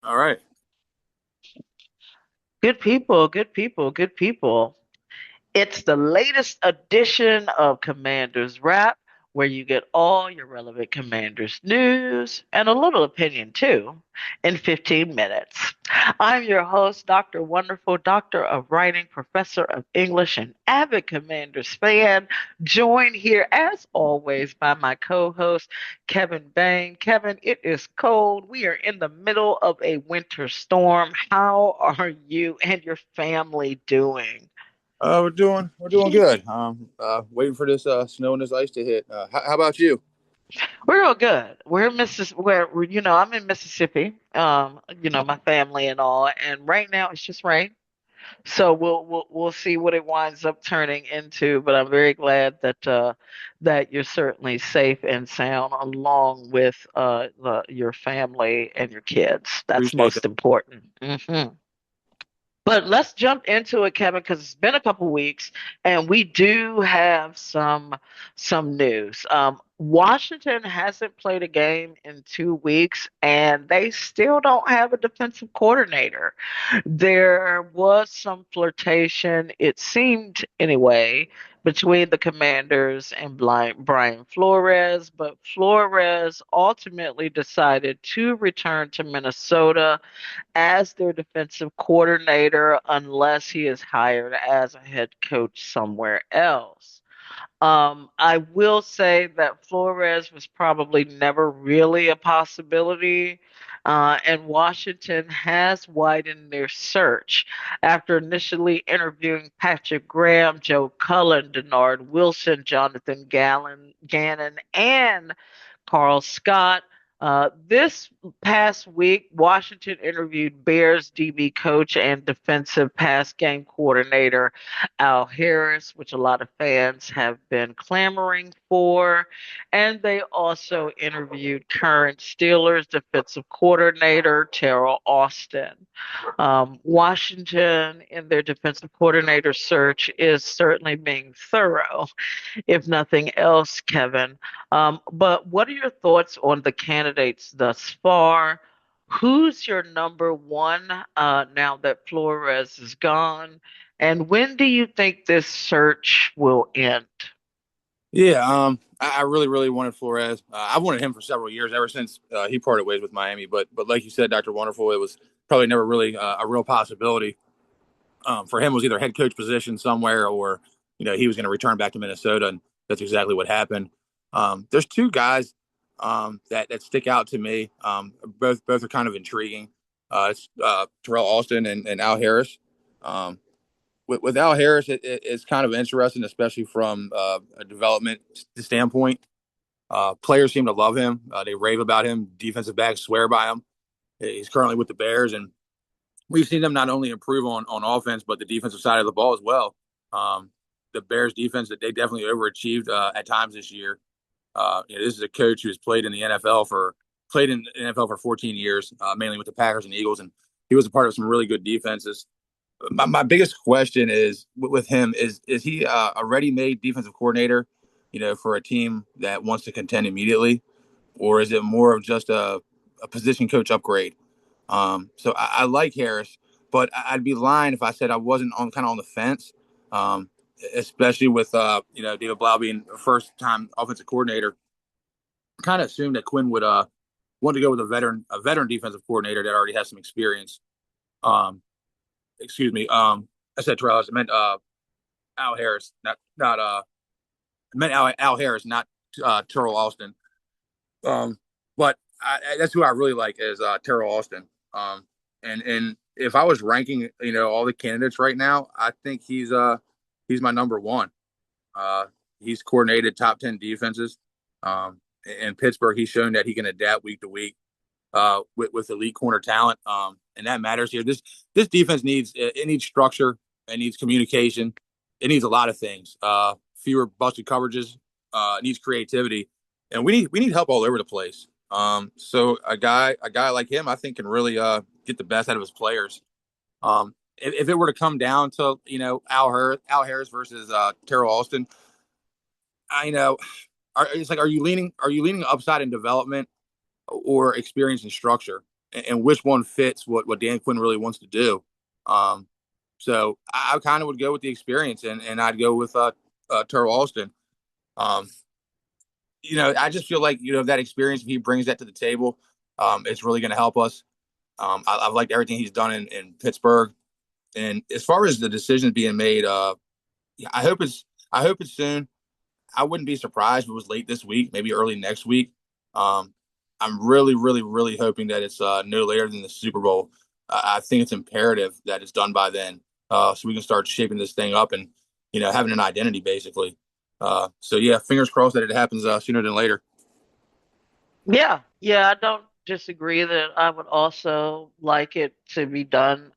All right. Good people, good people, good people. It's the latest edition of Commander's Wrap, where you get all your relevant Commanders news and a little opinion too in 15 minutes. I'm your host, Dr. Wonderful, Doctor of Writing, Professor of English, and avid Commanders fan, joined here as always by my co host, Kevin Bain. Kevin, it is cold. We are in the middle of a winter storm. How are you and your family doing? We're doing good. Waiting for this snow and this ice to hit. How about you? We're all good. We're I'm in Mississippi. My family and all, and right now it's just rain. So we'll see what it winds up turning into. But I'm very glad that you're certainly safe and sound, along with your family and your kids. That's Appreciate that. most important. But let's jump into it, Kevin, because it's been a couple weeks, and we do have some news. Washington hasn't played a game in 2 weeks, and they still don't have a defensive coordinator. There was some flirtation, it seemed anyway, between the Commanders and Brian Flores, but Flores ultimately decided to return to Minnesota as their defensive coordinator unless he is hired as a head coach somewhere else. I will say that Flores was probably never really a possibility, and Washington has widened their search after initially interviewing Patrick Graham, Joe Cullen, Denard Wilson, Jonathan Gannon, and Carl Scott. This past week, Washington interviewed Bears DB coach and defensive pass game coordinator Al Harris, which a lot of fans have been clamoring for. And they also interviewed current Steelers defensive coordinator Terrell Austin. Washington, in their defensive coordinator search, is certainly being thorough, if nothing else, Kevin. But what are your thoughts on the candidates thus far? Who's your number one now that Flores is gone? And when do you think this search will end? Yeah. I really, really wanted Flores. I've wanted him for several years, ever since he parted ways with Miami. But like you said, Dr. Wonderful, it was probably never really a real possibility. For him, it was either head coach position somewhere, or he was going to return back to Minnesota, and that's exactly what happened. There's two guys that stick out to me. Both are kind of intriguing. It's Terrell Austin and Al Harris. Um, with Al Harris, it's kind of interesting, especially from a development standpoint. Players seem to love him. They rave about him. Defensive backs swear by him. He's currently with the Bears, and we've seen them not only improve on offense, but the defensive side of the ball as well. The Bears defense, that they definitely overachieved at times this year. This is a coach who has played in the NFL for 14 years, mainly with the Packers and Eagles, and he was a part of some really good defenses. My biggest question is with him is he a ready-made defensive coordinator, for a team that wants to contend immediately, or is it more of just a position coach upgrade? So I like Harris, but I'd be lying if I said I wasn't on kind of on the fence, especially with David Blau being a first-time offensive coordinator. Kind of assumed that Quinn would want to go with a veteran defensive coordinator that already has some experience. Um, Excuse me. I said Terrell. I meant Al Harris, not I meant Al Harris, not Terrell Austin. But that's who I really like is Terrell Austin. And if I was ranking, all the candidates right now, I think he's my number one. Uh, he's coordinated top 10 defenses. In Pittsburgh, he's shown that he can adapt week to week with elite corner talent, and that matters here. This defense needs structure, it needs communication, it needs a lot of things. Fewer busted coverages, it needs creativity, and we need help all over the place. So a guy like him, I think, can really get the best out of his players. If it were to come down to Al Harris versus Terrell Austin, I know. It's like, are you leaning upside in development or experience and structure? and which one fits what Dan Quinn really wants to do. Um, so I kind of would go with the experience, and I'd go with Terrell Austin. Um, I just feel like that experience, if he brings that to the table, it's really going to help us. I've liked everything he's done in Pittsburgh, and as far as the decisions being made, yeah, I hope it's soon. I wouldn't be surprised if it was late this week, maybe early next week. Um, I'm really, really, really hoping that it's no later than the Super Bowl. I think it's imperative that it's done by then, so we can start shaping this thing up and having an identity basically. So yeah, fingers crossed that it happens sooner than later. Yeah, yeah, I don't disagree that I would also like it to be done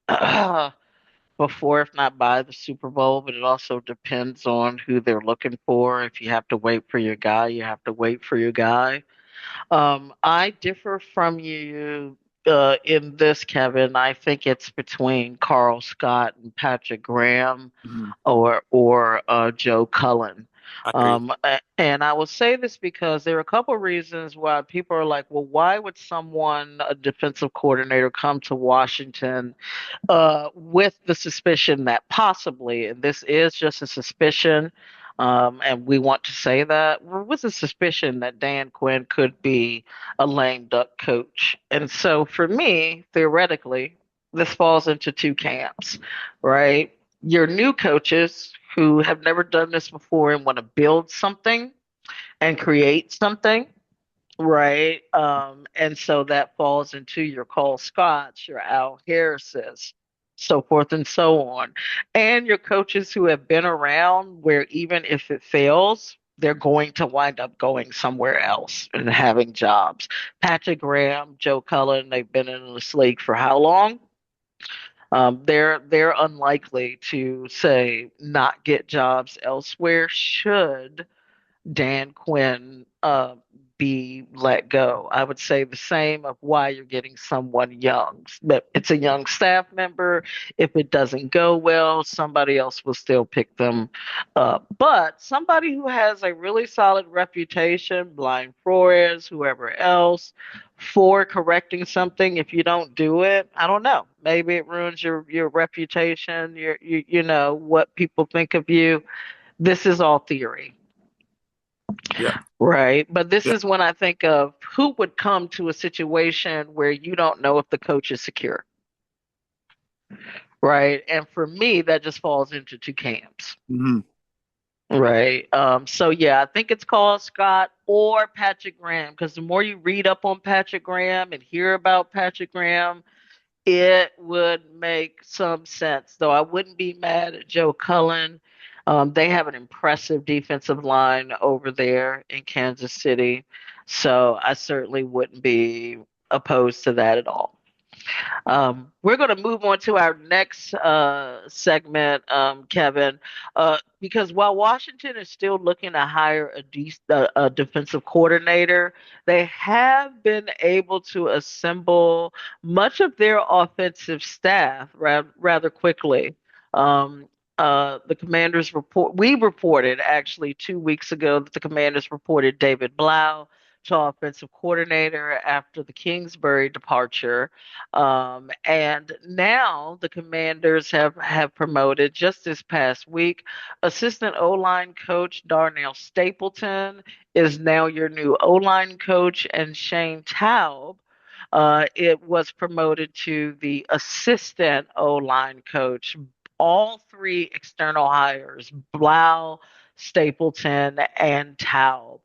before, if not by the Super Bowl, but it also depends on who they're looking for. If you have to wait for your guy, you have to wait for your guy. I differ from you in this, Kevin. I think it's between Carl Scott and Patrick Graham Mhm. or Joe Cullen. I agree. And I will say this because there are a couple of reasons why people are like, well, why would someone, a defensive coordinator, come to Washington with the suspicion that possibly, and this is just a suspicion, and we want to say that, with a suspicion that Dan Quinn could be a lame duck coach. And so for me, theoretically, this falls into two camps, right? Your new coaches who have never done this before and want to build something and create something. Right. And so that falls into your Cole Scotts, your Al Harrises, so forth and so on. And your coaches who have been around where even if it fails, they're going to wind up going somewhere else and having jobs. Patrick Graham, Joe Cullen, they've been in this league for how long? They're unlikely to say not get jobs elsewhere should Dan Quinn be let go. I would say the same of why you're getting someone young. But it's a young staff member. If it doesn't go well, somebody else will still pick them up. But somebody who has a really solid reputation, Blind Flores, whoever else, for correcting something, if you don't do it, I don't know. Maybe it ruins your reputation, you know what people think of you. This is all theory. Yeah. Right. But this Yeah. is when I think of who would come to a situation where you don't know if the coach is secure. Right. And for me, that just falls into two camps. Hmm. Right. So yeah, I think it's called Scott or Patrick Graham because the more you read up on Patrick Graham and hear about Patrick Graham, it would make some sense. Though I wouldn't be mad at Joe Cullen. They have an impressive defensive line over there in Kansas City. So I certainly wouldn't be opposed to that at all. We're going to move on to our next segment, Kevin, because while Washington is still looking to hire a defensive coordinator, they have been able to assemble much of their offensive staff rather quickly. Um, the Commanders we reported actually 2 weeks ago that the Commanders reported David Blau to offensive coordinator after the Kingsbury departure. And now the Commanders have promoted just this past week. Assistant O line coach Darnell Stapleton is now your new O line coach, and Shane Taub. It was promoted to the assistant O line coach. All three external hires, Blau, Stapleton, and Taub.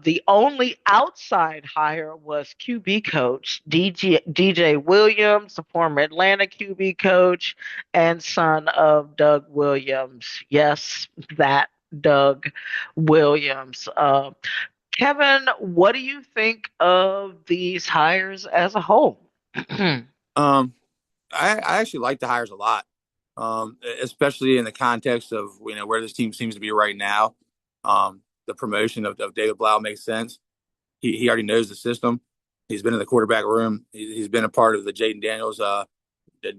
The only outside hire was QB coach DJ Williams, the former Atlanta QB coach and son of Doug Williams. Yes, that Doug Williams. Kevin, what do you think of these hires as a whole? Um, I actually like the hires a lot, especially in the context of where this team seems to be right now. The promotion of David Blau makes sense. He already knows the system. He's been in the quarterback room. He's been a part of the Jaden Daniels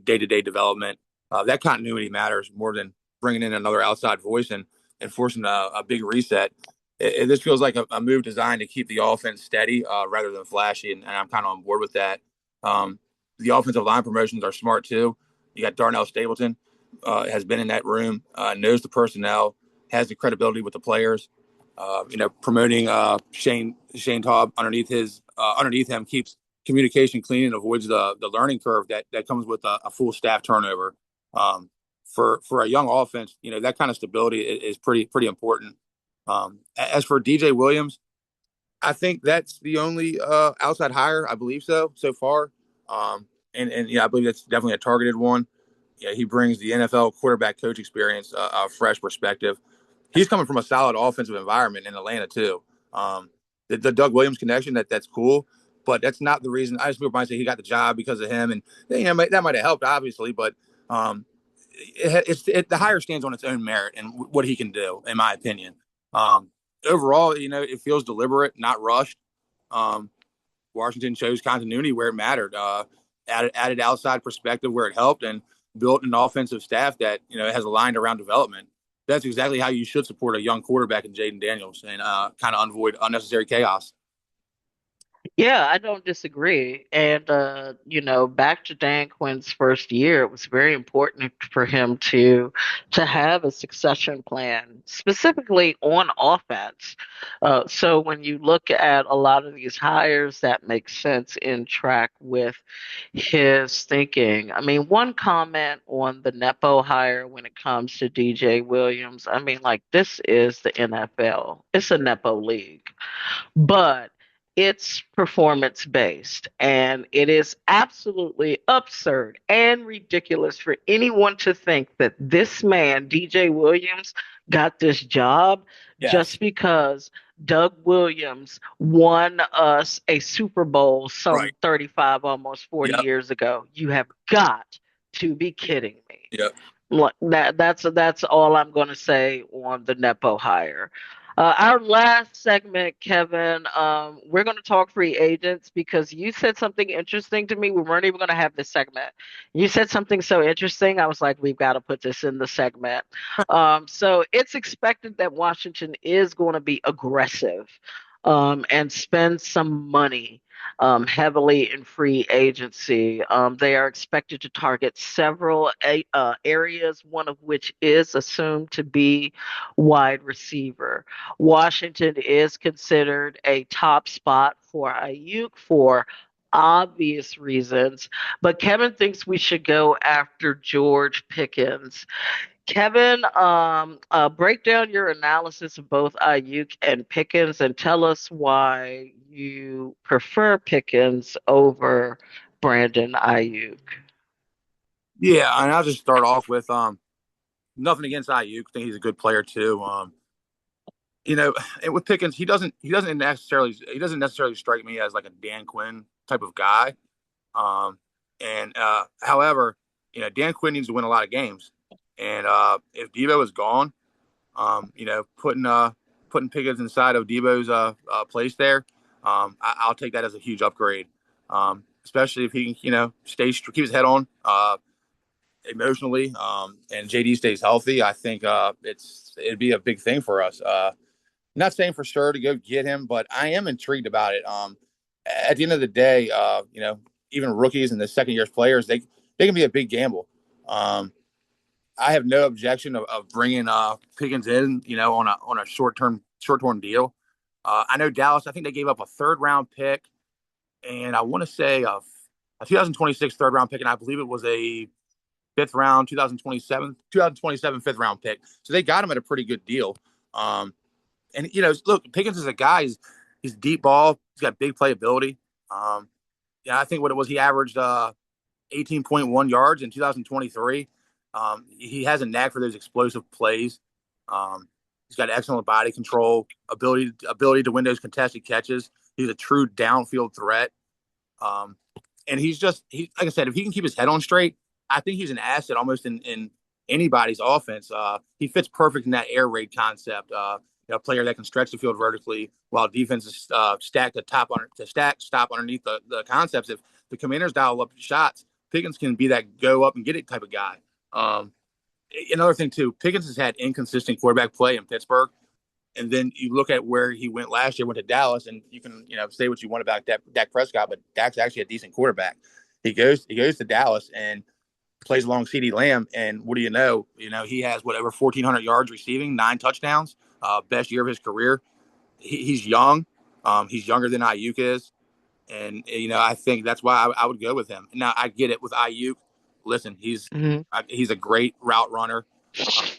day-to-day development. That continuity matters more than bringing in another outside voice and forcing a big reset. This feels like a move designed to keep the offense steady rather than flashy, and I'm kind of on board with that. Um, the offensive line promotions are smart too. You got Darnell Stapleton, has been in that room, knows the personnel, has the credibility with the players. Promoting Shane Taub underneath him keeps communication clean and avoids the learning curve that comes with a full staff turnover. Um, for a young offense, that kind of stability is pretty important. As for DJ Williams, I think that's the only outside hire, I believe so far. And yeah, I believe that's definitely a targeted one. Yeah, he brings the NFL quarterback coach experience, a fresh perspective. He's coming from a solid offensive environment in Atlanta too. Um, the Doug Williams connection, that's cool, but that's not the reason. I just people might say he got the job because of him, and that might have helped obviously, but the hire stands on its own merit and what he can do, in my opinion. Um, Overall, it feels deliberate, not rushed. Um, Washington chose continuity where it mattered, added outside perspective where it helped, and built an offensive staff that has aligned around development. That's exactly how you should support a young quarterback in Jaden Daniels and kind of avoid unnecessary chaos. Yeah, I don't disagree. And back to Dan Quinn's first year, it was very important for him to have a succession plan, specifically on offense. So when you look at a lot of these hires, that makes sense in track with his thinking. I mean, one comment on the Nepo hire when it comes to DJ Williams, I mean, like this is the NFL. It's a Nepo league, but it's performance based, and it is absolutely absurd and ridiculous for anyone to think that this man, DJ Williams, got this job Yes. just because Doug Williams won us a Super Bowl some Right. 35, almost 40 Yep. years ago. You have got to be kidding me. Yep. That's all I'm going to say on the Nepo hire. Our last segment, Kevin, we're going to talk free agents because you said something interesting to me. We weren't even going to have this segment. You said something so interesting. I was like, we've got to put this in the segment. So it's expected that Washington is going to be aggressive and spend some money heavily in free agency. They are expected to target several areas, one of which is assumed to be wide receiver. Washington is considered a top spot for Ayuk for obvious reasons, but Kevin thinks we should go after George Pickens. Kevin, break down your analysis of both Ayuk and Pickens and tell us why you prefer Pickens over Brandon Ayuk. Yeah, and I'll just start off with nothing against IU. I think he's a good player too. And with Pickens, he doesn't necessarily strike me as like a Dan Quinn type of guy. And however, Dan Quinn needs to win a lot of games, and if Debo is gone, putting Pickens inside of Debo's place there, I'll take that as a huge upgrade. Especially if he can, keep his head on emotionally, and JD stays healthy. I think it'd be a big thing for us. Not saying for sure to go get him, but I am intrigued about it. At the end of the day, even rookies and the second year players, they can be a big gamble. I have no objection of bringing Pickens in, on a short term deal. I know Dallas. I think they gave up a third round pick, and I want to say a 2026 third round pick, and I believe it was a fifth round 2027 fifth round pick. So they got him at a pretty good deal. Um, and look, Pickens is a guy. He's deep ball. He's got big playability. Yeah, I think what it was, he averaged 18.1 yards in 2023. He has a knack for those explosive plays. He's got excellent body control, ability to win those contested catches. He's a true downfield threat. Um, and like I said, if he can keep his head on straight, I think he's an asset almost in anybody's offense. He fits perfect in that air raid concept. A player that can stretch the field vertically while defenses stack stop underneath the concepts. If the Commanders dial up shots, Pickens can be that go up and get it type of guy. Um, Another thing too, Pickens has had inconsistent quarterback play in Pittsburgh. And then you look at where he went last year, went to Dallas, and you can say what you want about Dak Prescott, but Dak's actually a decent quarterback. He goes to Dallas and plays along CeeDee Lamb, and what do you know? He has whatever 1,400 yards receiving, 9 touchdowns, best year of his career. He's young. He's younger than Ayuk is, and I think that's why I would go with him. Now I get it with Ayuk. Listen, Hmm. he's a great route runner.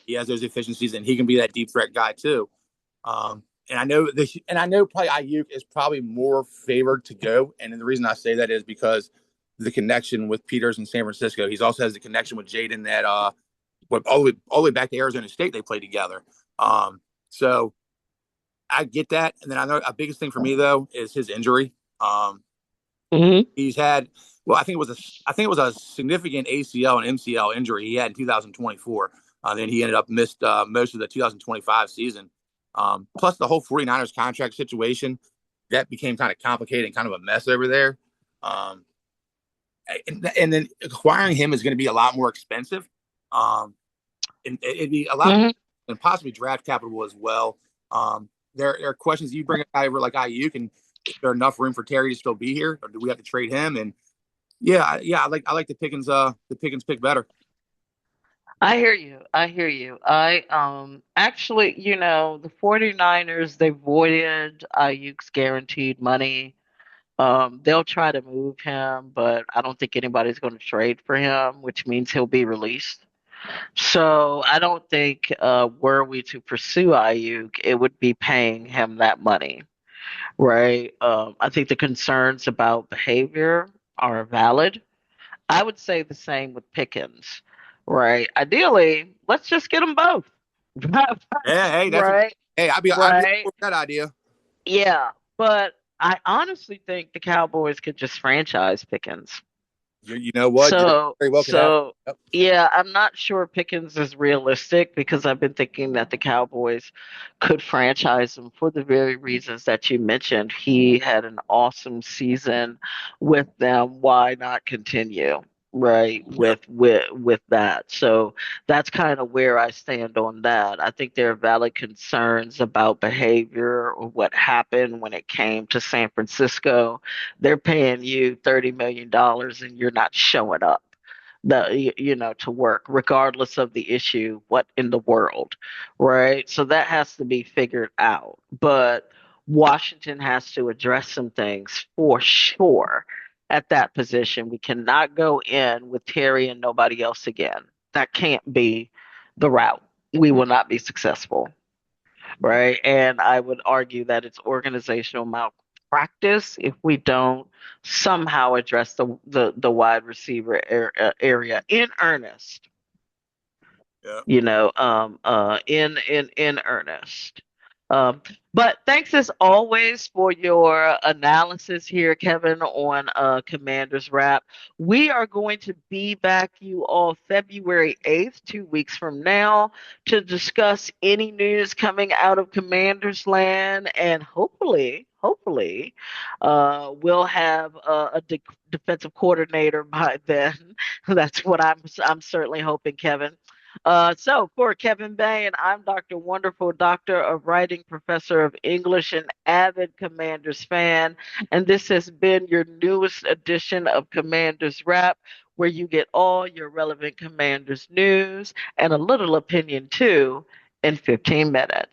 He has those efficiencies, and he can be that deep threat guy too. And I know probably Ayuk is probably more favored to go. And the reason I say that is because the connection with Peters in San Francisco. He also has the connection with Jaden that all the way back to Arizona State they played together. So I get that. And then I know a biggest thing for me though is his injury. Hmm. He's had I think it was a significant ACL and MCL injury he had in 2024. Then he ended up missed most of the 2025 season. Plus the whole 49ers contract situation that became kind of complicated and kind of a mess over there. Um, and then acquiring him is going to be a lot more expensive. And it'd be a lot Hmm. and possibly draft capital as well. There are questions you bring a guy over like Ayuk, and is there enough room for Terry to still be here, or do we have to trade him? And yeah, I like the Pickens pick better. I hear you. I hear you. I actually, the 49ers, they voided Ayuk's guaranteed money. They'll try to move him, but I don't think anybody's going to trade for him, which means he'll be released. So I don't think, were we to pursue Ayuk, it would be paying him that money, right? I think the concerns about behavior are valid. I would say the same with Pickens, right? Ideally, let's just get them both. Yeah, hey, Right, I'd be right. for that idea. Yeah, but I honestly think the Cowboys could just franchise Pickens. You know what? You're So, very well could have. so Yep. yeah, I'm not sure Pickens is realistic because I've been thinking that the Cowboys could franchise him for the very reasons that you mentioned. He had an awesome season with them. Why not continue? Right, Yep. with that. So that's kind of where I stand on that. I think there are valid concerns about behavior or what happened when it came to San Francisco. They're paying you $30 million and you're not showing up to work regardless of the issue. What in the world, right? So that has to be figured out, but Washington has to address some things for sure at that position. We cannot go in with Terry and nobody else again. That can't be the route. We will not be successful, right? And I would argue that it's organizational malpractice if we don't somehow address the wide receiver area in earnest. Yep. In earnest. Um, but thanks as always for your analysis here, Kevin, on Commander's Wrap. We are going to be back, you all, February 8th, 2 weeks from now, to discuss any news coming out of Commander's Land, and hopefully, we'll have a defensive coordinator by then. That's what I'm certainly hoping, Kevin. So for Kevin Bain, I'm Dr. Wonderful, Doctor of Writing, Professor of English, and avid Commanders fan. And this has been your newest edition of Commanders Wrap, where you get all your relevant Commanders news and a little opinion too in 15 minutes.